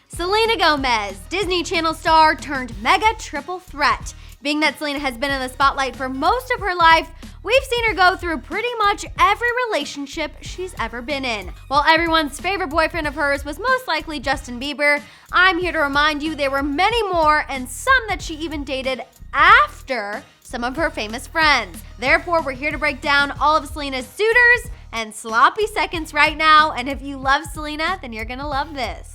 Selena Gomez, Disney Channel star turned mega triple threat. Being that Selena has been in the spotlight for most of her life, we've seen her go through pretty much every relationship she's ever been in. While everyone's favorite boyfriend of hers was most likely Justin Bieber, I'm here to remind you there were many more, and some that she even dated after some of her famous friends. Therefore, we're here to break down all of Selena's suitors and sloppy seconds right now, and if you love Selena, then you're gonna love this.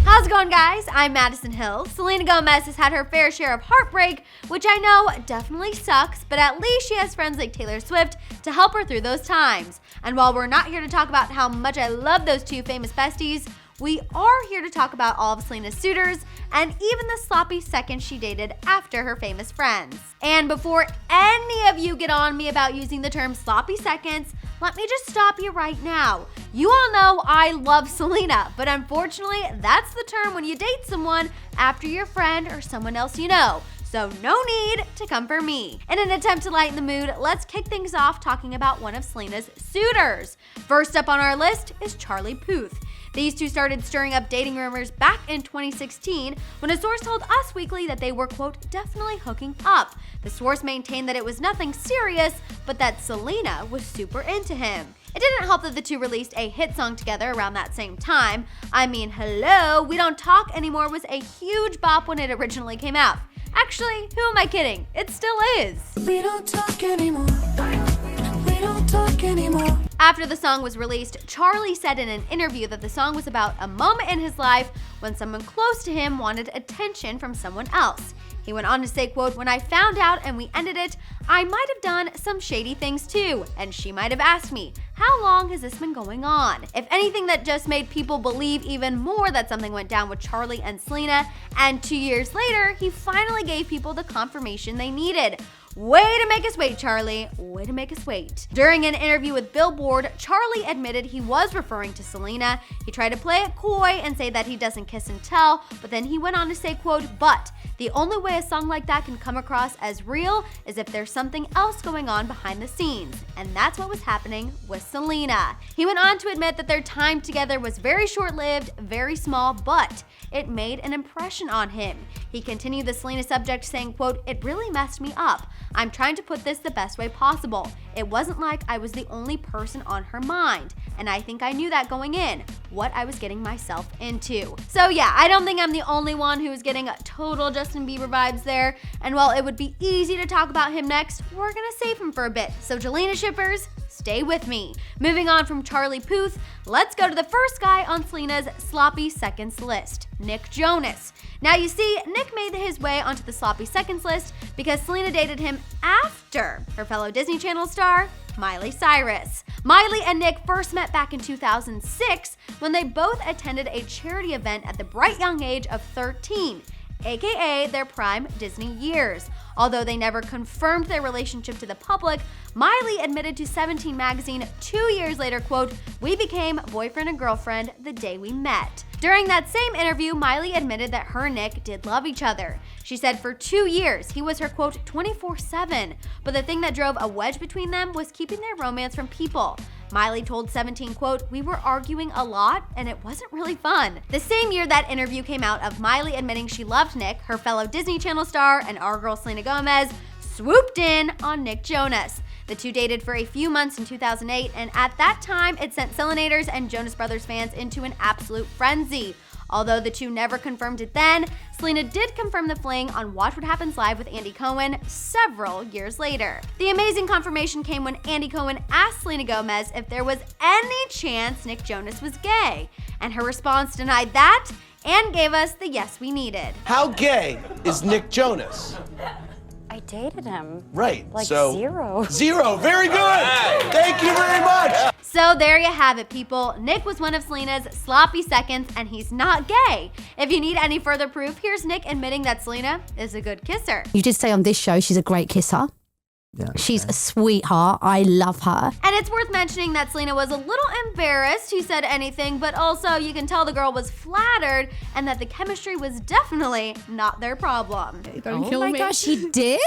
How's it going, guys? I'm Madison Hill. Selena Gomez has had her fair share of heartbreak, which I know definitely sucks, but at least she has friends like Taylor Swift to help her through those times. And while we're not here to talk about how much I love those two famous besties, we are here to talk about all of Selena's suitors and even the sloppy seconds she dated after her famous friends. And before any of you get on me about using the term sloppy seconds, let me just stop you right now. You all know I love Selena, but unfortunately, that's the term when you date someone after your friend or someone else you know. So no need to come for me. In an attempt to lighten the mood, let's kick things off talking about one of Selena's suitors. First up on our list is Charlie Puth. These two started stirring up dating rumors back in 2016 when a source told Us Weekly that they were, quote, definitely hooking up. The source maintained that it was nothing serious, but that Selena was super into him. It didn't help that the two released a hit song together around that same time. I mean, hello, We Don't Talk Anymore was a huge bop when it originally came out. Actually, who am I kidding? It still is. We don't talk anymore. We don't talk anymore. After the song was released, Charlie said in an interview that the song was about a moment in his life when someone close to him wanted attention from someone else. He went on to say, quote, when I found out and we ended it, I might have done some shady things too, and she might have asked me, how long has this been going on? If anything, that just made people believe even more that something went down with Charlie and Selena, and 2 years later, he finally gave people the confirmation they needed. Way to make us wait, Charlie. Way to make us wait. During an interview with Billboard, Charlie admitted he was referring to Selena. He tried to play it coy and say that he doesn't kiss and tell, but then he went on to say, quote, but the only way a song like that can come across as real is if there's something else going on behind the scenes. And that's what was happening with Selena. He went on to admit that their time together was very short-lived, very small, but it made an impression on him. He continued the Selena subject saying, quote, it really messed me up. I'm trying to put this the best way possible. It wasn't like I was the only person on her mind. And I think I knew that going in, what I was getting myself into. So yeah, I don't think I'm the only one who is getting total Justin Bieber vibes there. And while it would be easy to talk about him next, we're gonna save him for a bit. So Jelena shippers, stay with me. Moving on from Charlie Puth, let's go to the first guy on Selena's sloppy seconds list, Nick Jonas. Now you see, Nick made his way onto the sloppy seconds list because Selena dated him after her fellow Disney Channel star, Miley Cyrus. Miley and Nick first met back in 2006 when they both attended a charity event at the bright young age of 13, aka their prime Disney years. Although they never confirmed their relationship to the public, Miley admitted to 17 magazine 2 years later, quote, we became boyfriend and girlfriend the day we met. During that same interview, Miley admitted that her and Nick did love each other. She said for 2 years, he was her, quote, 24/7. But the thing that drove a wedge between them was keeping their romance from people. Miley told 17, quote, we were arguing a lot and it wasn't really fun. The same year that interview came out of Miley admitting she loved Nick, her fellow Disney Channel star and our girl Selena Gomez swooped in on Nick Jonas. The two dated for a few months in 2008, and at that time, it sent Selenators and Jonas Brothers fans into an absolute frenzy. Although the two never confirmed it then, Selena did confirm the fling on Watch What Happens Live with Andy Cohen several years later. The amazing confirmation came when Andy Cohen asked Selena Gomez if there was any chance Nick Jonas was gay, and her response denied that and gave us the yes we needed. How gay is Nick Jonas? I dated him. Right. Like so, zero. Zero. Very good. Thank you very much. So there you have it, people. Nick was one of Selena's sloppy seconds, and he's not gay. If you need any further proof, here's Nick admitting that Selena is a good kisser. You did say on this show she's a great kisser. Yeah, she's a sweetheart. I love her. And it's worth mentioning that Selena was a little embarrassed he said anything, but also you can tell the girl was flattered and that the chemistry was definitely not their problem. Oh my gosh, she did?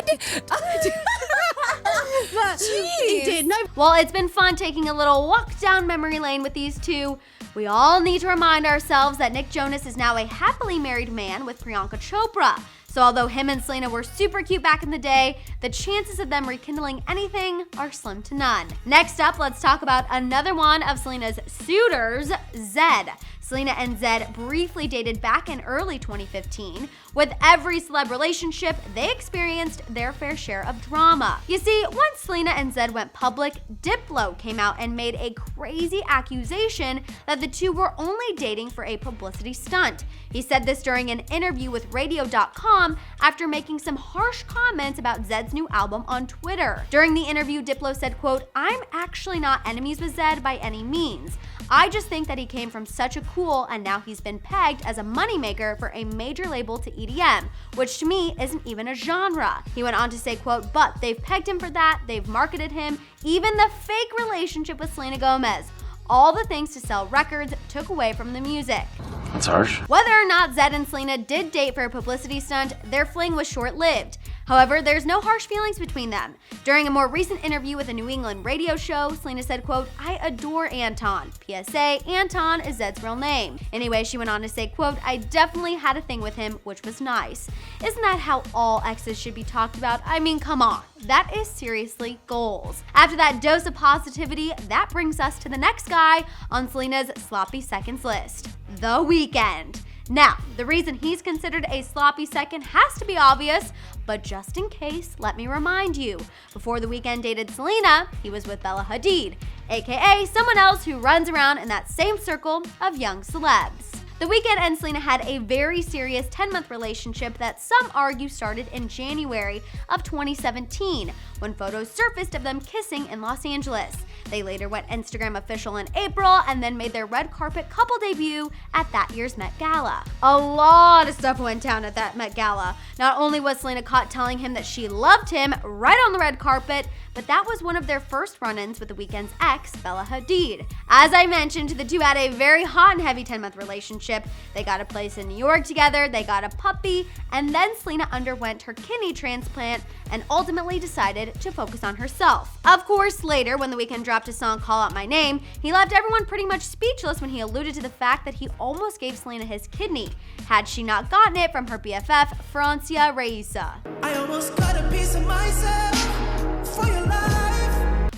She did. No. Well, it's been fun taking a little walk down memory lane with these two. We all need to remind ourselves that Nick Jonas is now a happily married man with Priyanka Chopra. So although him and Selena were super cute back in the day, the chances of them rekindling anything are slim to none. Next up, let's talk about another one of Selena's suitors, Zedd. Selena and Zedd briefly dated back in early 2015. With every celeb relationship, they experienced their fair share of drama. You see, once Selena and Zedd went public, Diplo came out and made a crazy accusation that the two were only dating for a publicity stunt. He said this during an interview with Radio.com after making some harsh comments about Zedd's new album on Twitter. During the interview, Diplo said, quote, "I'm actually not enemies with Zedd by any means. I just think that he came from such a cool and now he's been pegged as a moneymaker for a major label to EDM, which to me isn't even a genre." He went on to say, quote, "But they've pegged him for that, they've marketed him, even the fake relationship with Selena Gomez. All the things to sell records took away from the music." That's harsh. Whether or not Zedd and Selena did date for a publicity stunt, their fling was short-lived. However, there's no harsh feelings between them. During a more recent interview with a New England radio show, Selena said, quote, "I adore Anton. PSA, Anton is Zedd's real name." Anyway, she went on to say, quote, "I definitely had a thing with him, which was nice." Isn't that how all exes should be talked about? I mean, come on. That is seriously goals. After that dose of positivity, that brings us to the next guy on Selena's sloppy seconds list, The Weeknd. Now, the reason he's considered a sloppy second has to be obvious, but just in case, let me remind you. Before The Weeknd dated Selena, he was with Bella Hadid, aka someone else who runs around in that same circle of young celebs. The Weeknd and Selena had a very serious 10-month relationship that some argue started in January of 2017, when photos surfaced of them kissing in Los Angeles. They later went Instagram official in April and then made their red carpet couple debut at that year's Met Gala. A lot of stuff went down at that Met Gala. Not only was Selena caught telling him that she loved him right on the red carpet, but that was one of their first run-ins with The Weeknd's ex, Bella Hadid. As I mentioned, the two had a very hot and heavy 10-month relationship. They got a place in New York together, they got a puppy, and then Selena underwent her kidney transplant and ultimately decided to focus on herself. Of course, later, when The Weeknd dropped a song, Call Out My Name, he left everyone pretty much speechless when he alluded to the fact that he almost gave Selena his kidney, had she not gotten it from her BFF, Francia Raisa. I almost got a piece of myself for your life.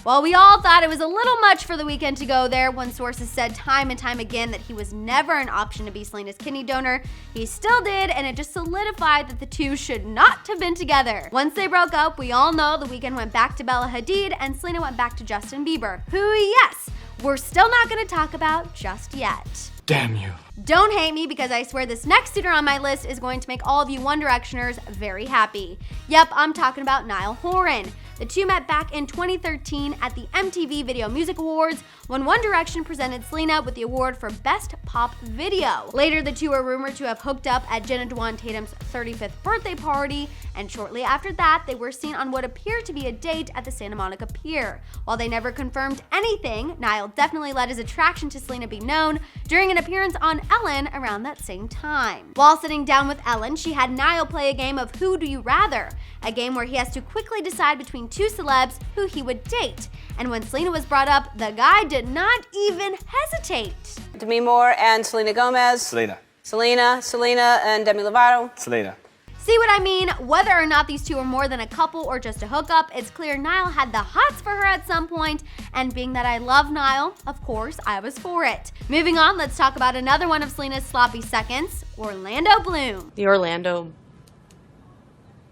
While we all thought it was a little much for The Weeknd to go there, when sources said time and time again that he was never an option to be Selena's kidney donor, he still did, and it just solidified that the two should not have been together. Once they broke up, we all know The Weeknd went back to Bella Hadid and Selena went back to Justin Bieber, who, yes, we're still not gonna talk about just yet. Damn you. Don't hate me, because I swear this next suitor on my list is going to make all of you One Directioners very happy. Yep, I'm talking about Niall Horan. The two met back in 2013 at the MTV Video Music Awards when One Direction presented Selena with the award for Best Pop Video. Later, the two were rumored to have hooked up at Jenna Dewan Tatum's 35th birthday party, and shortly after that, they were seen on what appeared to be a date at the Santa Monica Pier. While they never confirmed anything, Niall definitely let his attraction to Selena be known during an appearance on Ellen around that same time. While sitting down with Ellen, she had Niall play a game of Who Do You Rather, a game where he has to quickly decide between two celebs who he would date. And when Selena was brought up, the guy did not even hesitate. Demi Moore and Selena Gomez. Selena. Selena and Demi Lovato. Selena. See what I mean? Whether or not these two were more than a couple or just a hookup, it's clear Niall had the hots for her at some point, and being that I love Niall, of course, I was for it. Moving on, let's talk about another one of Selena's sloppy seconds, Orlando Bloom. The Orlando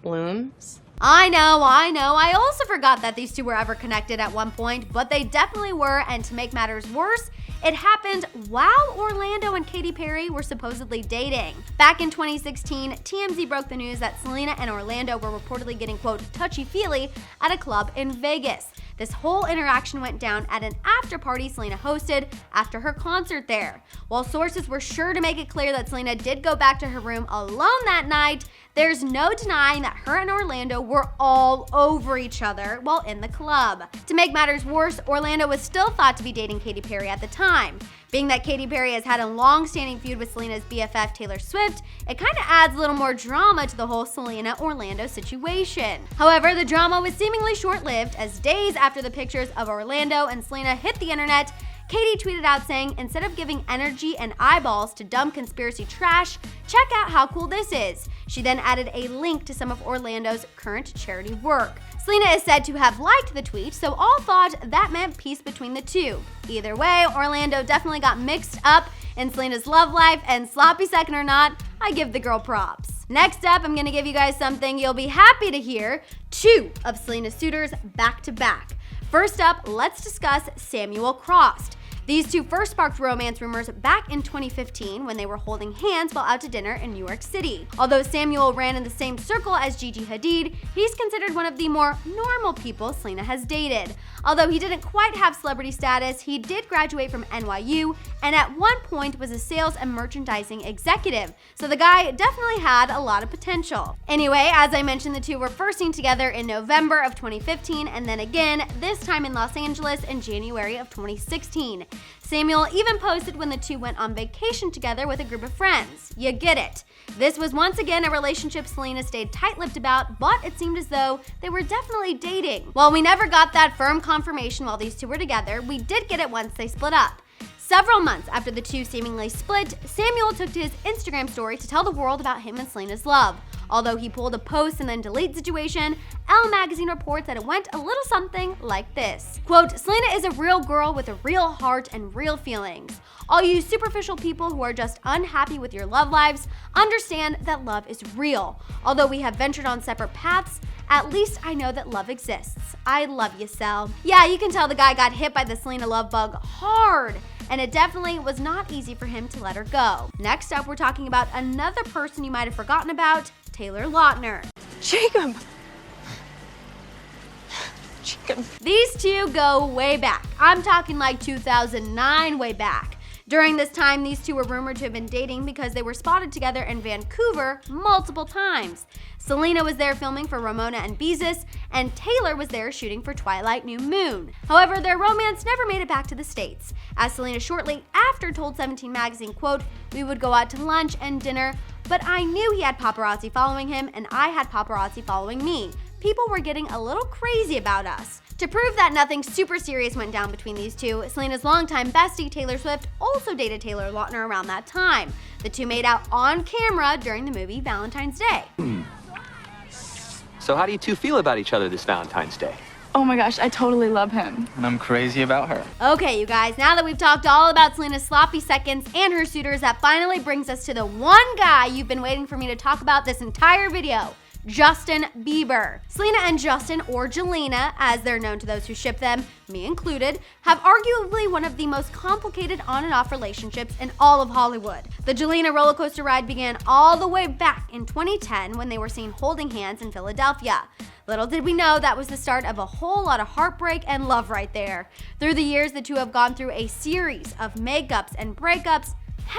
Blooms? I know. I also forgot that these two were ever connected at one point, but they definitely were, and to make matters worse, it happened while Orlando and Katy Perry were supposedly dating. Back in 2016, TMZ broke the news that Selena and Orlando were reportedly getting, quote, touchy-feely at a club in Vegas. This whole interaction went down at an after party Selena hosted after her concert there. While sources were sure to make it clear that Selena did go back to her room alone that night, there's no denying that her and Orlando were all over each other while in the club. To make matters worse, Orlando was still thought to be dating Katy Perry at the time. Being that Katy Perry has had a long-standing feud with Selena's BFF Taylor Swift, it kind of adds a little more drama to the whole Selena-Orlando situation. However, the drama was seemingly short-lived, as days after the pictures of Orlando and Selena hit the internet, Katie tweeted out saying, "Instead of giving energy and eyeballs to dumb conspiracy trash, check out how cool this is." She then added a link to some of Orlando's current charity work. Selena is said to have liked the tweet, so all thought that meant peace between the two. Either way, Orlando definitely got mixed up in Selena's love life, and sloppy second or not, I give the girl props. Next up, I'm gonna give you guys something you'll be happy to hear: 2 of Selena's suitors back to back. First up, let's discuss Samuel Croft. These two first sparked romance rumors back in 2015 when they were holding hands while out to dinner in New York City. Although Samuel ran in the same circle as Gigi Hadid, he's considered one of the more normal people Selena has dated. Although he didn't quite have celebrity status, he did graduate from NYU and at one point was a sales and merchandising executive, so the guy definitely had a lot of potential. Anyway, as I mentioned, the two were first seen together in November of 2015 and then again, this time in Los Angeles in January of 2016. Samuel even posted when the two went on vacation together with a group of friends. You get it. This was once again a relationship Selena stayed tight-lipped about, but it seemed as though they were definitely dating. While we never got that firm confirmation while these two were together, we did get it once they split up. Several months after the two seemingly split, Samuel took to his Instagram story to tell the world about him and Selena's love. Although he pulled a post and then delete situation, Elle magazine reports that it went a little something like this. Quote, "Selena is a real girl with a real heart and real feelings. All you superficial people who are just unhappy with your love lives, understand that love is real. Although we have ventured on separate paths, at least I know that love exists. I love you, Sel." Yeah, you can tell the guy got hit by the Selena love bug hard, and it definitely was not easy for him to let her go. Next up, we're talking about another person you might have forgotten about, Taylor Lautner. Jacob! These two go way back. I'm talking like 2009 way back. During this time, these two were rumored to have been dating because they were spotted together in Vancouver multiple times. Selena was there filming for Ramona and Beezus, and Taylor was there shooting for Twilight New Moon. However, their romance never made it back to the States, as Selena shortly after told 17 magazine, quote, "We would go out to lunch and dinner, but I knew he had paparazzi following him and I had paparazzi following me. People were getting a little crazy about us." To prove that nothing super serious went down between these two, Selena's longtime bestie Taylor Swift also dated Taylor Lautner around that time. The two made out on camera during the movie Valentine's Day. So how do you two feel about each other this Valentine's Day? Oh my gosh, I totally love him. And I'm crazy about her. Okay, you guys, now that we've talked all about Selena's sloppy seconds and her suitors, that finally brings us to the one guy you've been waiting for me to talk about this entire video. Justin Bieber. Selena and Justin, or Jelena, as they're known to those who ship them, me included, have arguably one of the most complicated on and off relationships in all of Hollywood. The Jelena roller coaster ride began all the way back in 2010 when they were seen holding hands in Philadelphia. Little did we know that was the start of a whole lot of heartbreak and love right there. Through the years, the two have gone through a series of makeups and breakups,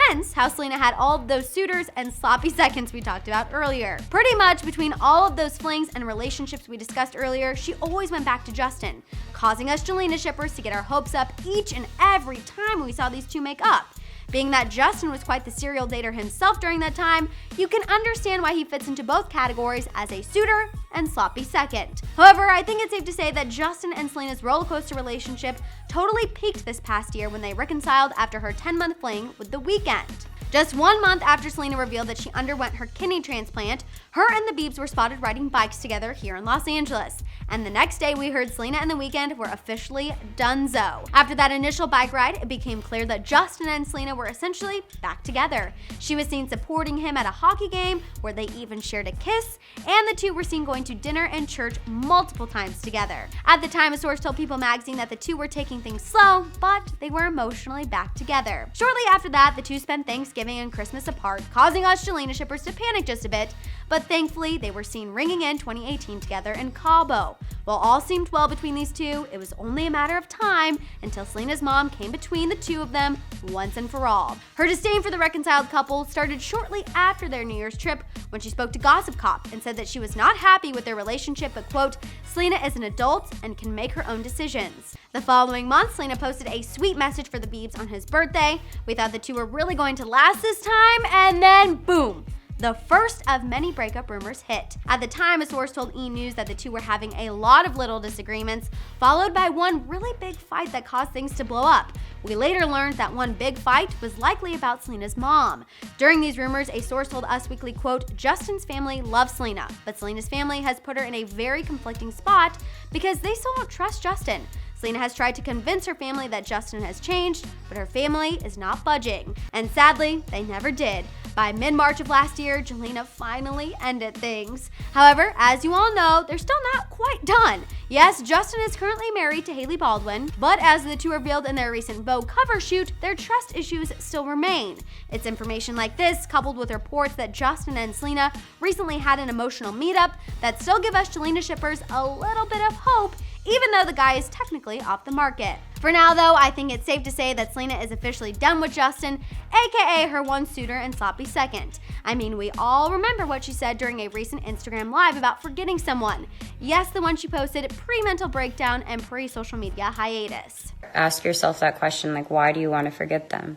hence how Selena had all of those suitors and sloppy seconds we talked about earlier. Pretty much between all of those flings and relationships we discussed earlier, she always went back to Justin, causing us Jelena shippers to get our hopes up each and every time we saw these two make up. Being that Justin was quite the serial dater himself during that time, you can understand why he fits into both categories as a suitor and sloppy second. However, I think it's safe to say that Justin and Selena's rollercoaster relationship totally peaked this past year when they reconciled after her 10-month fling with The Weeknd. Just 1 month after Selena revealed that she underwent her kidney transplant, her and the Biebs were spotted riding bikes together here in Los Angeles. And the next day we heard Selena and The Weeknd were officially donezo. After that initial bike ride, it became clear that Justin and Selena were essentially back together. She was seen supporting him at a hockey game where they even shared a kiss, and the two were seen going to dinner and church multiple times together. At the time, a source told People magazine that the two were taking things slow, but they were emotionally back together. Shortly after that, the two spent Thanksgiving and Christmas apart, causing us Jelena shippers to panic just a bit, but thankfully they were seen ringing in 2018 together in Cabo. While all seemed well between these two, it was only a matter of time until Selena's mom came between the two of them once and for all. Her disdain for the reconciled couple started shortly after their New Year's trip when she spoke to Gossip Cop and said that she was not happy with their relationship, but quote, "Selena is an adult and can make her own decisions." The following month, Selena posted a sweet message for the Biebs on his birthday. We thought the two were really going to last this time, and then boom! The first of many breakup rumors hit. At the time, a source told E! News that the two were having a lot of little disagreements, followed by one really big fight that caused things to blow up. We later learned that one big fight was likely about Selena's mom. During these rumors, a source told Us Weekly, quote, Justin's family loves Selena, but Selena's family has put her in a very conflicting spot because they still don't trust Justin. Selena has tried to convince her family that Justin has changed, but her family is not budging. And sadly, they never did. By mid-March of last year, Jelena finally ended things. However, as you all know, they're still not quite done. Yes, Justin is currently married to Hailey Baldwin, but as the two revealed in their recent Vogue cover shoot, their trust issues still remain. It's information like this, coupled with reports that Justin and Selena recently had an emotional meetup, that still give us Jelena shippers a little bit of hope, even though the guy is technically off the market. For now though, I think it's safe to say that Selena is officially done with Justin, aka her one suitor and sloppy second. I mean, we all remember what she said during a recent Instagram live about forgetting someone. Yes, the one she posted pre-mental breakdown and pre-social media hiatus. Ask yourself that question, like, why do you want to forget them?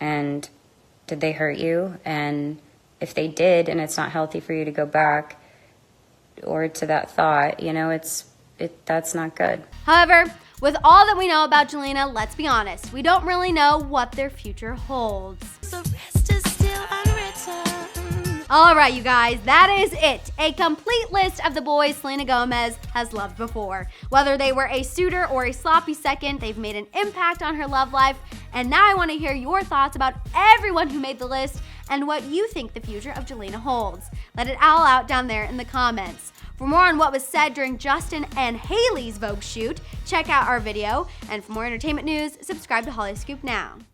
And did they hurt you? And if they did, and it's not healthy for you to go back or to that thought, you know, that's not good. However, with all that we know about Jelena, let's be honest, we don't really know what their future holds. The rest is still unwritten. Alright you guys, that is it. A complete list of the boys Selena Gomez has loved before. Whether they were a suitor or a sloppy second, they've made an impact on her love life. And now I want to hear your thoughts about everyone who made the list and what you think the future of Jelena holds. Let it all out down there in the comments. For more on what was said during Justin and Hailey's Vogue shoot, check out our video. And for more entertainment news, subscribe to Hollyscoop now.